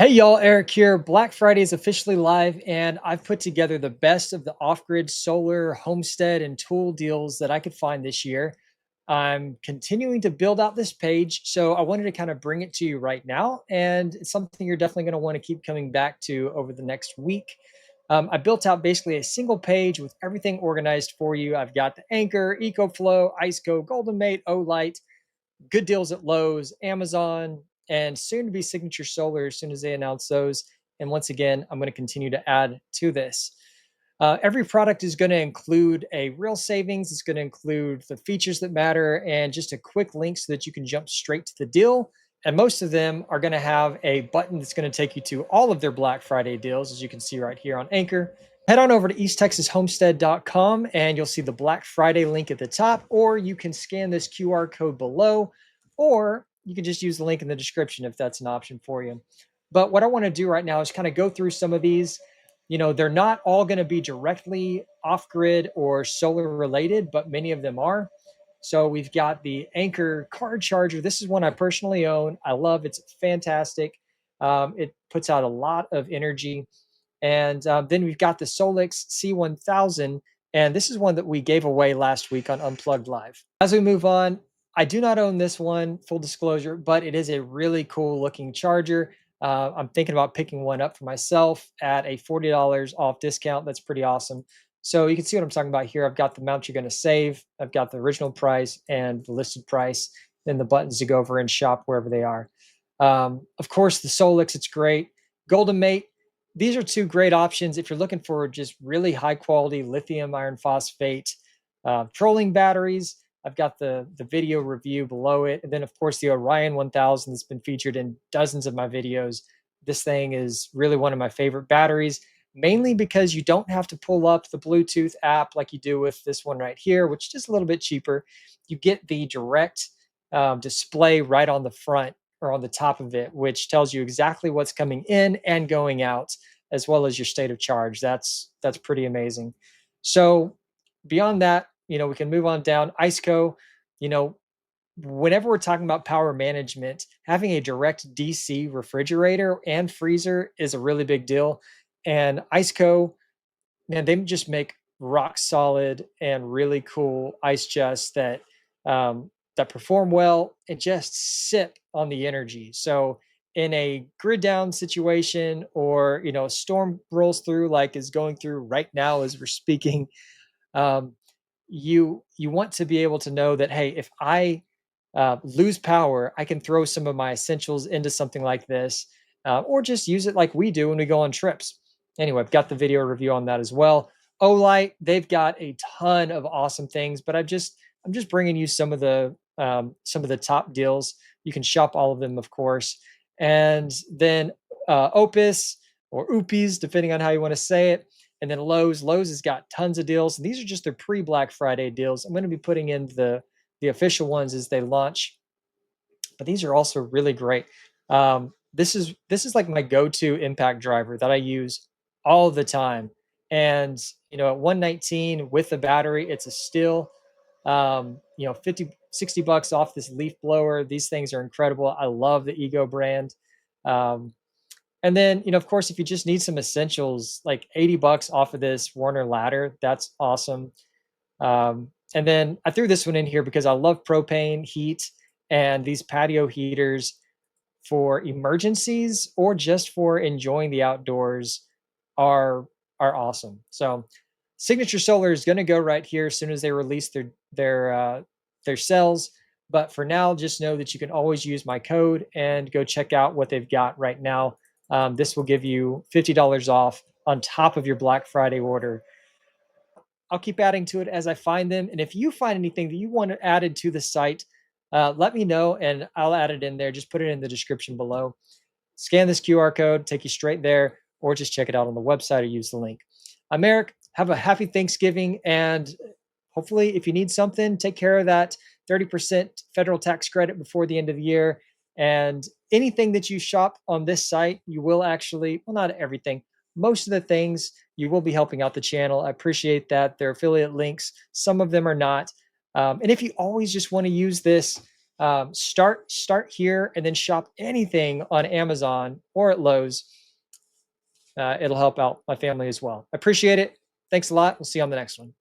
Hey y'all, Eric here. Black Friday is officially live, and I've put together the best of the off grid solar, homestead, and tool deals that I could find this year. I'm continuing to build out this page, so I wanted to kind of bring it to you right now. And it's something you're definitely going to want to keep coming back to over the next week. I built out basically a single page with everything organized for you. I've got the Anchor, EcoFlow, IceCo, Golden Mate, Olight, good deals at Lowe's, Amazon, and soon to be Signature Solar as soon as they announce those. And once again, I'm going to continue to add to this. Every product is going to include a real savings. It's going to include the features that matter and just a quick link so that you can jump straight to the deal. And most of them are going to have a button that's going to take you to all of their Black Friday deals, as you can see right here on Anchor. Head on over to easttexashomestead.com and you'll see the Black Friday link at the top, or you can scan this QR code below, or you can just use the link in the description if that's an option for you. But what I want to do right now is kind of go through some of these. They're not all going to be directly off grid or solar related, but many of them are. So we've got the Anchor card charger. This is one I personally own. I love it's fantastic. It puts out a lot of energy. And then we've got the Solix C1000. And this is one that we gave away last week on Unplugged Live. As we move on, I do not own this one, full disclosure, but it is a really cool looking charger. I'm thinking about picking one up for myself at a $40 off discount. That's pretty awesome. So you can see what I'm talking about here. I've got the amount you're going to save. I've got the original price and the listed price, then the buttons to go over and shop wherever they are. Of course, the Solix, it's great. Golden Mate, these are two great options if you're looking for just really high quality lithium iron phosphate trolling batteries. I've got the video review below it. And then, of course, the Orion 1000 that's been featured in dozens of my videos. This thing is really one of my favorite batteries, mainly because you don't have to pull up the Bluetooth app like you do with this one right here, which is just a little bit cheaper. You get the direct display right on the front or on the top of it, which tells you exactly what's coming in and going out, as well as your state of charge. That's pretty amazing. So beyond that, we can move on down. IceCo, you know, whenever we're talking about power management, having a direct DC refrigerator and freezer is a really big deal. And IceCo, man, they just make rock solid and really cool ice chests that perform well and just sip on the energy. So in a grid down situation, or a storm rolls through like is going through right now as we're speaking, um, you want to be able to know that, hey, if I lose power, I can throw some of my essentials into something like this, or just use it like we do when we go on trips. Anyway, I've got the video review on that as well. Olight, they've got a ton of awesome things, but I'm just bringing you some of the top deals. You can shop all of them, of course, and then Opus or Oopies, depending on how you want to say it. And then Lowe's has got tons of deals. And these are just their pre-Black Friday deals. I'm going to be putting in the official ones as they launch, but these are also really great. This is like my go-to impact driver that I use all the time. And at 119 with the battery, it's a steal. 50, $60 off this leaf blower. These things are incredible. I love the Ego brand. Um, and then, of course, if you just need some essentials, like $80 off of this Warner ladder, that's awesome. And then I threw this one in here because I love propane heat, and these patio heaters for emergencies or just for enjoying the outdoors are are awesome. So Signature Solar is going to go right here as soon as they release their cells. But for now, just know that you can always use my code and go check out what they've got right now. This will give you $50 off on top of your Black Friday order. I'll keep adding to it as I find them. And if you find anything that you want added to the site, let me know and I'll add it in there. Just put it in the description below. Scan this QR code, take you straight there, or just check it out on the website or use the link. I'm Eric. Have a happy Thanksgiving. And hopefully, if you need something, take care of that 30% federal tax credit before the end of the year. And anything that you shop on this site, you will actually, well, not everything, most of the things you will be helping out the channel. I appreciate that. They're affiliate links, some of them are not. And if you always just want to use this Start here and then shop anything on Amazon or at Lowe's. It'll help out my family as well. I appreciate it. Thanks a lot. We'll see you on the next one.